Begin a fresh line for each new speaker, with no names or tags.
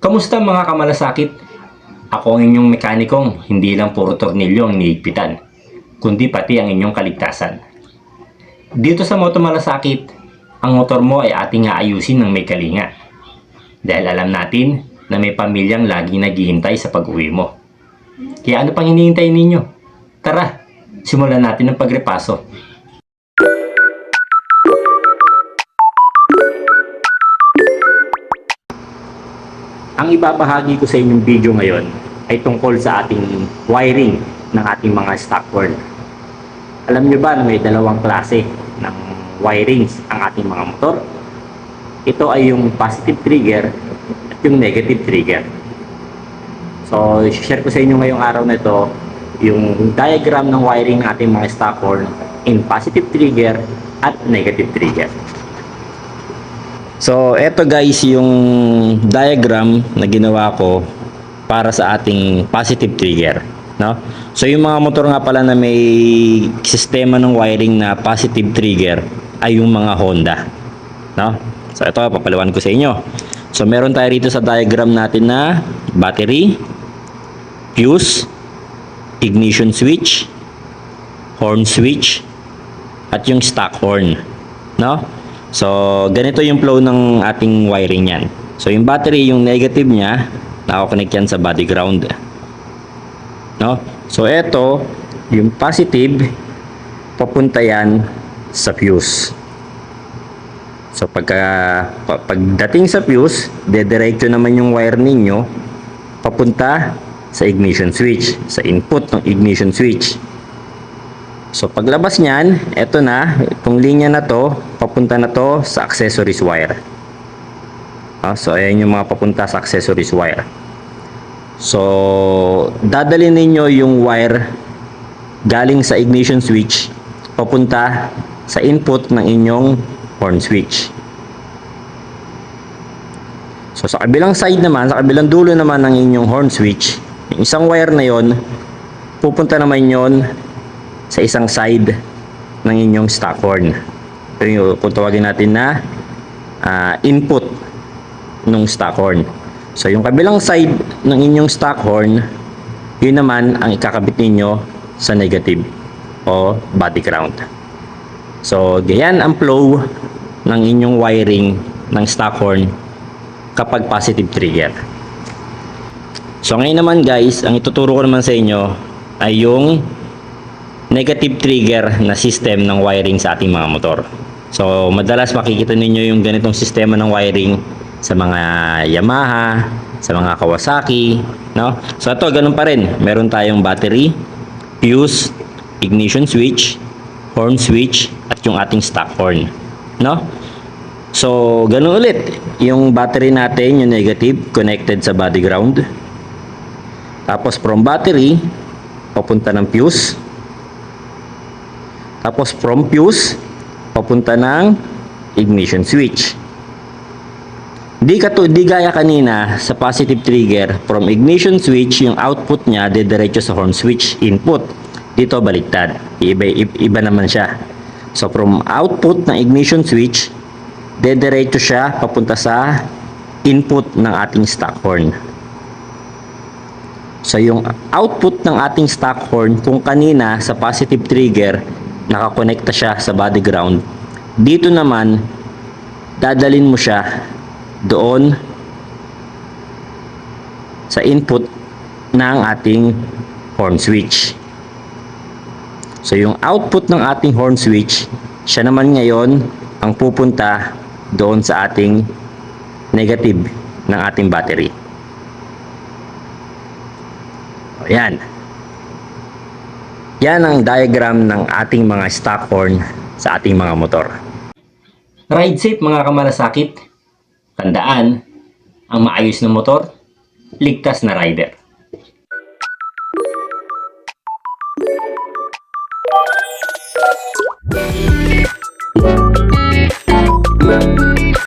Kamusta mga kamalasakit? Ako ang inyong mekanikong hindi lang puro tornilyo ang niigpitan, kundi pati ang inyong kaligtasan. Dito sa Moto Malasakit, ang motor mo ay ating aayusin ng may kalinga. Dahil alam natin na may pamilyang laging naghihintay sa pag-uwi mo. Kaya ano pang hinihintay ninyo? Tara, simulan natin ang pagrepaso. Ang ibabahagi ko sa inyong video ngayon ay tungkol sa ating wiring ng ating mga stock horn. Alam nyo ba na may dalawang klase ng wirings ang ating mga motor? Ito ay yung positive trigger at yung negative trigger. So, share ko sa inyo ngayong araw na ito yung diagram ng wiring ng ating mga stock horn in positive trigger at negative trigger. So, eto guys yung diagram na ginawa ko para sa ating positive trigger, no? So, yung mga motor nga pala na may sistema ng wiring na positive trigger ay yung mga Honda, no? So, ito papaliwan ko sa inyo. So, meron tayo rito sa diagram natin na battery, fuse, ignition switch, horn switch, at yung stock horn, no? So, ganito yung flow ng ating wiring yan. So, yung battery, yung negative niya, nakakonect yan sa body ground. No? So, ito, yung positive, papunta yan sa fuse. So, pagdating sa fuse, dediretso naman yung wire ninyo, papunta sa ignition switch, sa input ng ignition switch. So, paglabas niyan, eto na, itong linya na to, papunta na to sa accessories wire. So, ayan yung mga papunta sa accessories wire. So, dadalhin ninyo yung wire galing sa ignition switch, papunta sa input ng inyong horn switch. So, sa kabilang side naman, sa kabilang dulo naman ng inyong horn switch, yung isang wire na yon, pupunta naman yon sa isang side ng inyong stock horn. Ito yung kung tawagin natin na input ng stock horn. So, yung kabilang side ng inyong stock horn, yun naman ang ikakabit ninyo sa negative o body ground. So, ganyan ang flow ng inyong wiring ng stock horn kapag positive trigger. So, ngayon naman guys, ang ituturo ko naman sa inyo ay yung negative trigger na system ng wiring sa ating mga motor. So, madalas makikita ninyo yung ganitong sistema ng wiring sa mga Yamaha, sa mga Kawasaki, no? So, ito, ganun pa rin. Meron tayong battery, fuse, ignition switch, horn switch, at yung ating stock horn, no? So, ganun ulit. Yung battery natin, yung negative, connected sa body ground. Tapos, from battery, papunta ng fuse. Tapos from fuse, papunta ng ignition switch. Di gaya kanina sa positive trigger, from ignition switch, yung output niya dediretso sa horn switch input. Dito baliktad. Iba naman siya. So from output ng ignition switch, dediretso siya papunta sa input ng ating stock horn. So yung output ng ating stock horn, kung kanina sa positive trigger, nakakonekta siya sa body ground, dito naman dadalin mo siya doon sa input ng ating horn switch. So yung output ng ating horn switch, siya naman ngayon ang pupunta doon sa ating negative ng ating battery. Ayan. Yan ang diagram ng ating mga stock horn sa ating mga motor. Ride safe mga kamalasakit. Tandaan, ang maayos na motor, ligtas na rider.